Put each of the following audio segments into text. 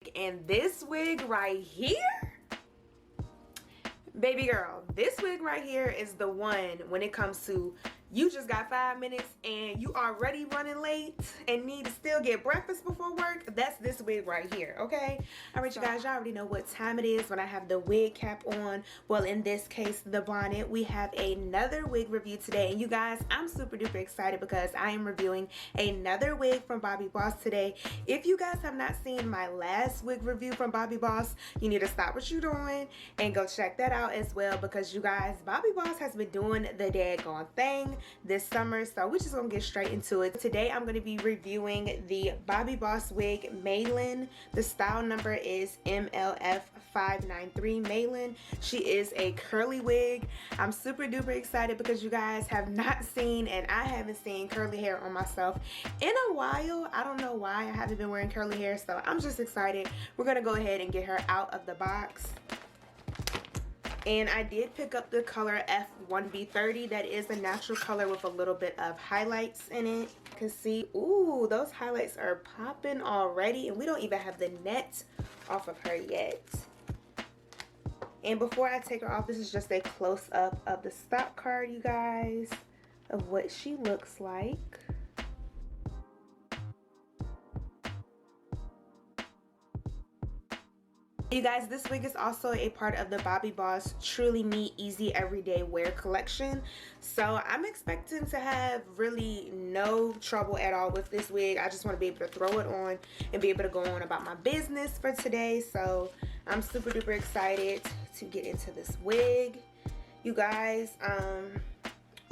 wig, and this wig right here, baby girl, this wig right here is the one when it comes to you just got 5 minutes and you already running late and need to still get breakfast before work. That's this wig right here, okay? All right, you guys, y'all already know what time it is when I have the wig cap on. Well, in this case, the bonnet. We have another wig review today, and you guys, I'm super duper excited because I am reviewing another wig from Bobbi Boss today. If you guys have not seen my last wig review from Bobbi Boss, you need to stop what you're doing and go check that out as well, because you guys, Bobbi Boss has been doing the daggone thing this summer, so we're just gonna get straight into it. Today I'm gonna be reviewing the Bobbi Boss wig Malin. The style number is MLF593 Malin. She is a curly wig. I'm super duper excited because you guys have not seen, and I haven't seen, curly hair on myself in a while. I don't know why I haven't been wearing curly hair, so I'm just excited. We're gonna go ahead and get her out of the box. And I did pick up the color F1B30. That is a natural color with a little bit of highlights in it. You can see, ooh, those highlights are popping already, and we don't even have the net off of her yet. And before I take her off, this is just a close-up of the stock card, you guys, of what she looks like. You guys, this wig is also a part of the Bobbi Boss Truly Me Easy Everyday Wear collection. So I'm expecting to have really no trouble at all with this wig. I just want to be able to throw it on and be able to go on about my business for today. So I'm super duper excited to get into this wig. You guys,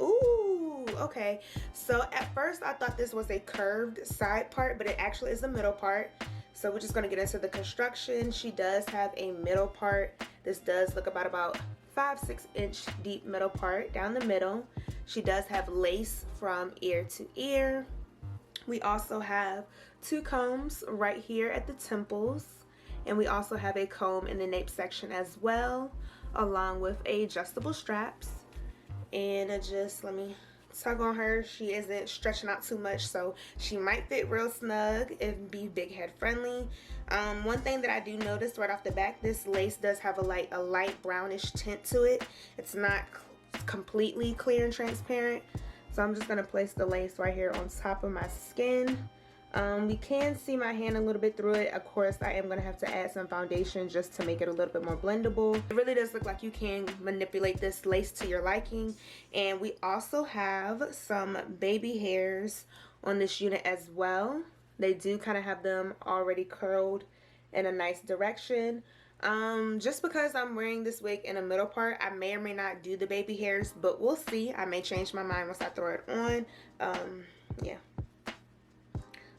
ooh, okay. So at first I thought this was a curved side part, but it actually is the middle part. So we're just going to get into the construction. She does have a middle part. This does look about 5-6 inch deep middle part down the middle. She does have lace from ear to ear. We also have 2 combs right here at the temples, and we also have a comb in the nape section as well, along with adjustable straps. And just let me tug on her. She isn't stretching out too much, so she might fit real snug and be big head friendly. One thing that I do notice right off the back, this lace does have a light brownish tint to it. It's not completely clear and transparent, so I'm just going to place the lace right here on top of my skin. We can see my hand a little bit through it. Of course, I am going to have to add some foundation just to make it a little bit more blendable. It really does look like you can manipulate this lace to your liking. And we also have some baby hairs on this unit as well. They do kind of have them already curled in a nice direction. Just because I'm wearing this wig in the middle part, I may or may not do the baby hairs, but we'll see. I may change my mind once I throw it on. Yeah.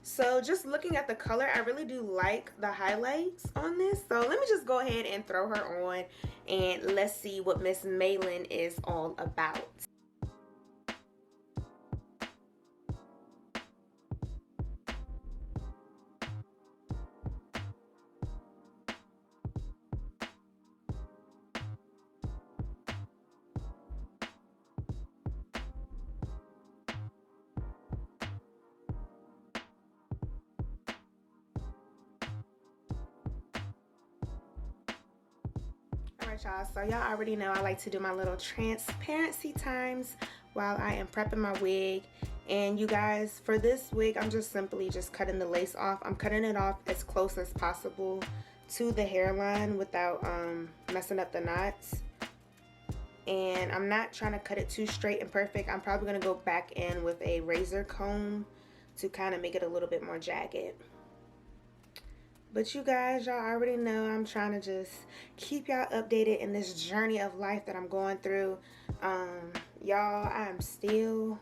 So just looking at the color, I really do like the highlights on this. So let me just go ahead and throw her on, and let's see what Miss Malin is all about. Alright y'all, so y'all already know I like to do my little transparency times while I am prepping my wig. And you guys, for this wig, I'm just simply cutting the lace off. I'm cutting it off as close as possible to the hairline without messing up the knots. And I'm not trying to cut it too straight and perfect. I'm probably going to go back in with a razor comb to kind of make it a little bit more jagged. But you guys, y'all already know I'm trying to just keep y'all updated in this journey of life that I'm going through. Y'all, I'm still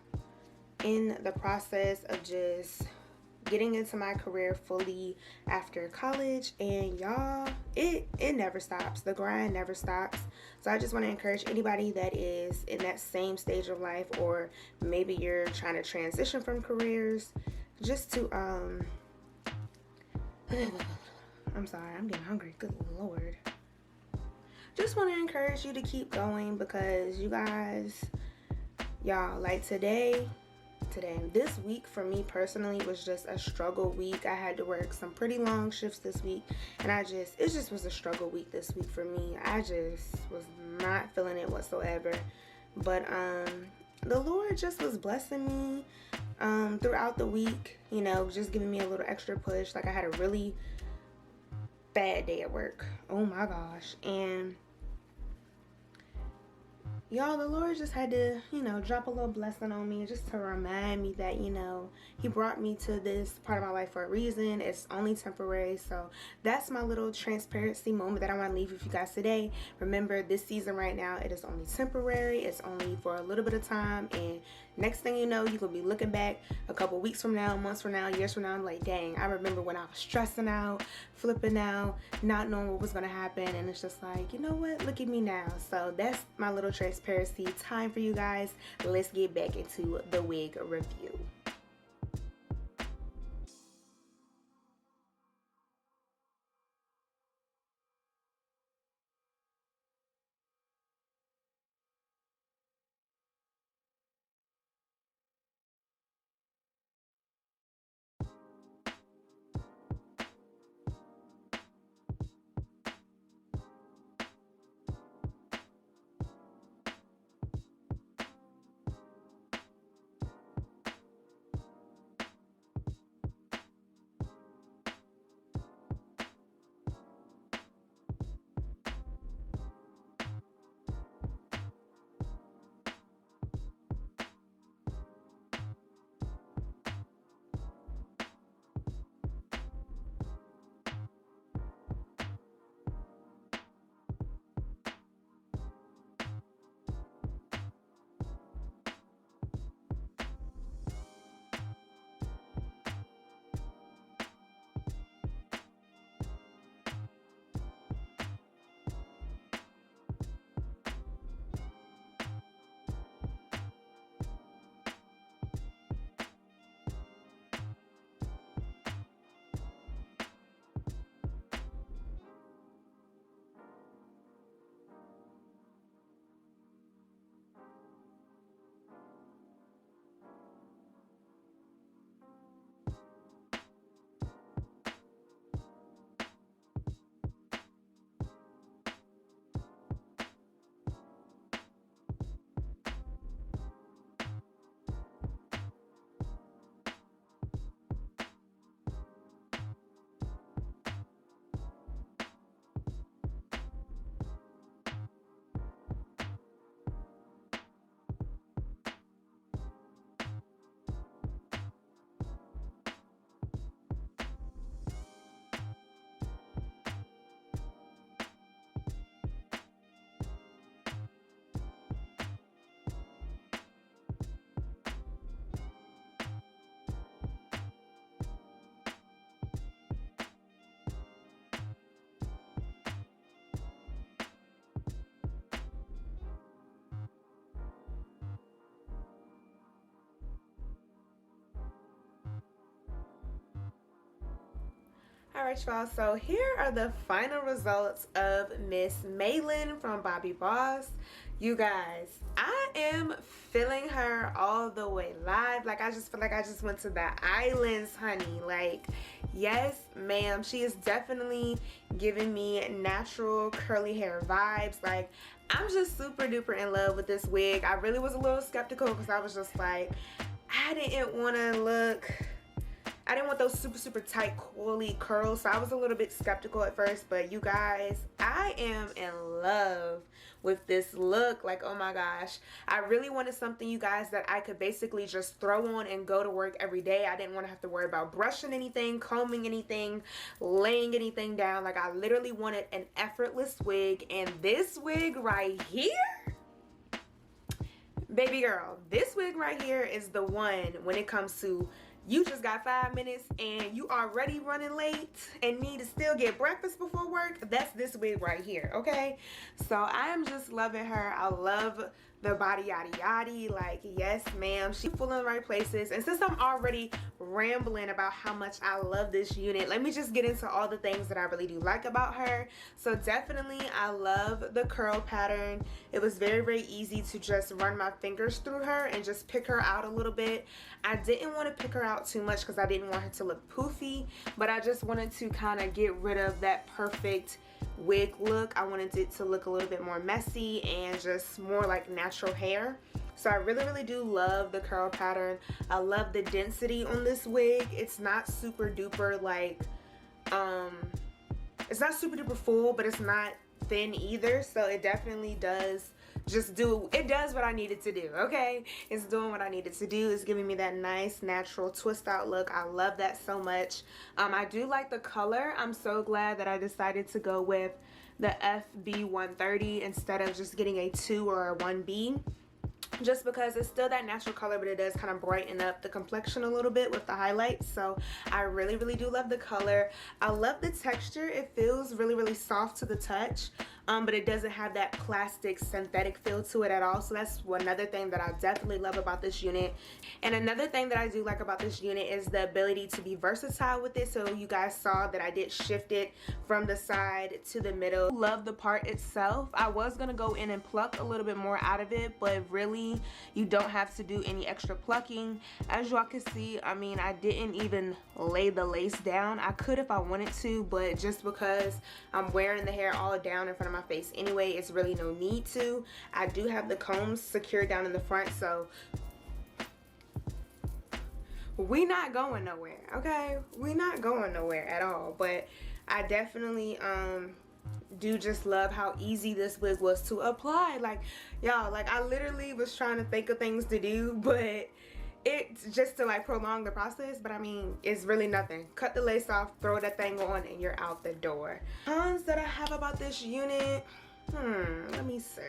in the process of just getting into my career fully after college, and y'all, it never stops. The grind never stops. So I just want to encourage anybody that is in that same stage of life, or maybe you're trying to transition from careers, just to I'm sorry, I'm getting hungry. Good Lord. Just want to encourage you to keep going, because you guys, y'all, like today's today. This week for me personally was just a struggle week. I had to work some pretty long shifts this week, and it just was a struggle week this week for me. I just was not feeling it whatsoever. But the Lord just was blessing me throughout the week, you know, just giving me a little extra push. Like, I had a really bad day at work. Oh my gosh. And y'all, the Lord just had to, you know, drop a little blessing on me just to remind me that, you know, he brought me to this part of my life for a reason. It's only temporary. So that's my little transparency moment that I want to leave with you guys today. Remember, this season right now, it is only temporary. It's only for a little bit of time. And next thing you know, you're going to be looking back a couple weeks from now, months from now, years from now, I'm like, dang, I remember when I was stressing out, flipping out, not knowing what was going to happen. And it's just like, you know what? Look at me now. So that's my little transparency time for you guys. Let's get back into the wig review. Alright, y'all, so here are the final results of Miss Malin from Bobbi Boss. You guys, I am feeling her all the way live. Like, I just feel like I just went to the islands, honey. Like, yes, ma'am, she is definitely giving me natural curly hair vibes. Like, I'm just super duper in love with this wig. I really was a little skeptical because I was just like, I didn't want those super tight coily curls, so I was a little bit skeptical at first. But you guys, I am in love with this look. Like, oh my gosh, I really wanted something, you guys, that I could basically just throw on and go to work every day. I didn't want to have to worry about brushing anything, combing anything, laying anything down. Like, I literally wanted an effortless wig, and this wig right here, baby girl, this wig right here is the one when it comes to you just got 5 minutes and you already running late and need to still get breakfast before work. That's this wig right here, okay? So I am just loving her. I love the body yada yada. Like, yes ma'am, she's full in the right places. And since I'm already rambling about how much I love this unit, let me just get into all the things that I really do like about her. So definitely I love the curl pattern. It was very easy to just run my fingers through her and just pick her out a little bit. I didn't want to pick her out too much because I didn't want her to look poofy, but I just wanted to kind of get rid of that perfect wig look. I wanted it to look a little bit more messy and just more like natural hair. So I really do love the curl pattern. I love the density on this wig. It's not super duper like it's not super duper full, but it's not thin either. So it definitely does it does what I needed to do. Okay, it's doing what I needed to do. It's giving me that nice natural twist out look. I love that so much. I do like the color. I'm so glad that I decided to go with the FB130 instead of just getting a 2 or a 1B, just because it's still that natural color, but it does kind of brighten up the complexion a little bit with the highlights. So I really do love the color. I love the texture. It feels really soft to the touch, but it doesn't have that plastic synthetic feel to it at all. So that's another thing that I definitely love about this unit. And another thing that I do like about this unit is the ability to be versatile with it. So you guys saw that I did shift it from the side to the middle. Love the part itself. I was gonna go in and pluck a little bit more out of it, but really you don't have to do any extra plucking. As y'all can see, I mean, I didn't even lay the lace down. I could if I wanted to, but just because I'm wearing the hair all down in front of my face anyway, it's really no need to. I do have the combs secured down in the front, so we not going nowhere, okay? We not going nowhere at all. But I definitely do just love how easy this wig was to apply. Like, y'all, like I literally was trying to think of things to do, but it's just to like prolong the process. But I mean, it's really nothing. Cut the lace off, throw that thing on, and you're out the door. Cons that I have about this unit, let me see.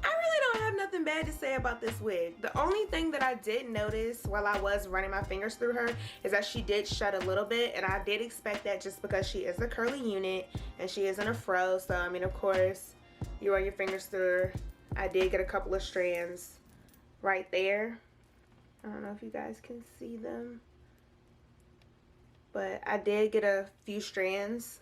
I really don't have nothing bad to say about this wig. The only thing that I did notice while I was running my fingers through her is that she did shed a little bit, and I did expect that just because she is a curly unit and she isn't a fro. So I mean, of course, you run your fingers through her. I did get a couple of strands right there. I don't know if you guys can see them, but I did get a few strands.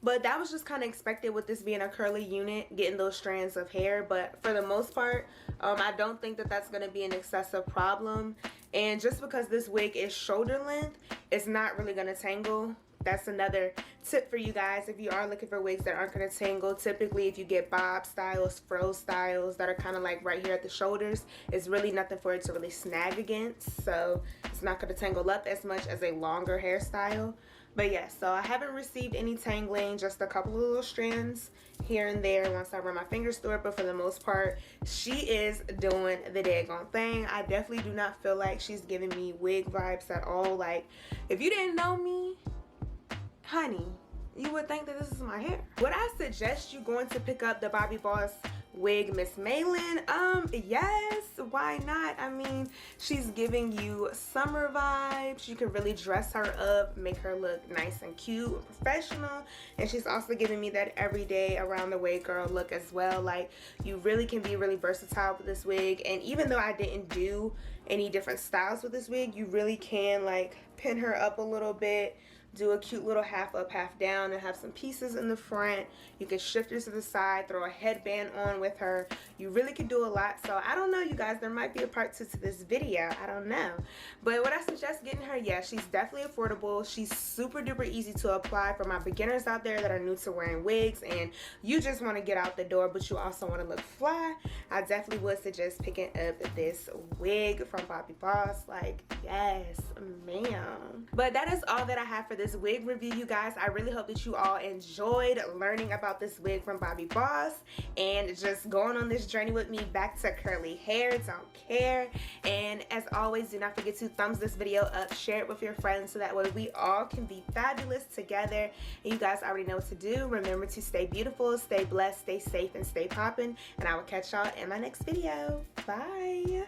But that was just kind of expected with this being a curly unit, getting those strands of hair. But for the most part, I don't think that that's going to be an excessive problem. And just because this wig is shoulder length, it's not really going to tangle. That's another tip for you guys if you are looking for wigs that aren't going to tangle. Typically, if you get bob styles, fro styles that are kind of like right here at the shoulders, it's really nothing for it to really snag against. So it's not going to tangle up as much as a longer hairstyle. But yeah, so I haven't received any tangling, just a couple of little strands here and there once I run my fingers through it. But for the most part, she is doing the daggone thing. I definitely do not feel like she's giving me wig vibes at all. Like, if you didn't know me, honey, you would think that this is my hair. Would I suggest you going to pick up the Bobbi Boss wig Miss Malin? Yes, why not? I mean, she's giving you summer vibes. You can really dress her up, make her look nice and cute and professional. And she's also giving me that everyday around the way girl look as well. Like, you really can be really versatile with this wig. And even though I didn't do any different styles with this wig, you really can like pin her up a little bit, do a cute little half up, half down, and have some pieces in the front. You can shift her to the side, throw a headband on with her. You really can do a lot. So I don't know, you guys, there might be a part 2 to this video. I don't know. But what I suggest getting her, yeah, she's definitely affordable. She's super duper easy to apply for my beginners out there that are new to wearing wigs and you just want to get out the door, but you also want to look fly. I definitely would suggest picking up this wig from Bobbi Boss. Like, yes, ma'am. But that is all that I have for this wig review, you guys. I really hope that you all enjoyed learning about this wig from Bobbi Boss and just going on this journey with me back to curly hair. Don't care. And as always, do not forget to thumbs this video up, share it with your friends so that way we all can be fabulous together. And you guys already know what to do. Remember to stay beautiful, stay blessed, stay safe, and stay poppin'. And I will catch y'all in my next video. Bye.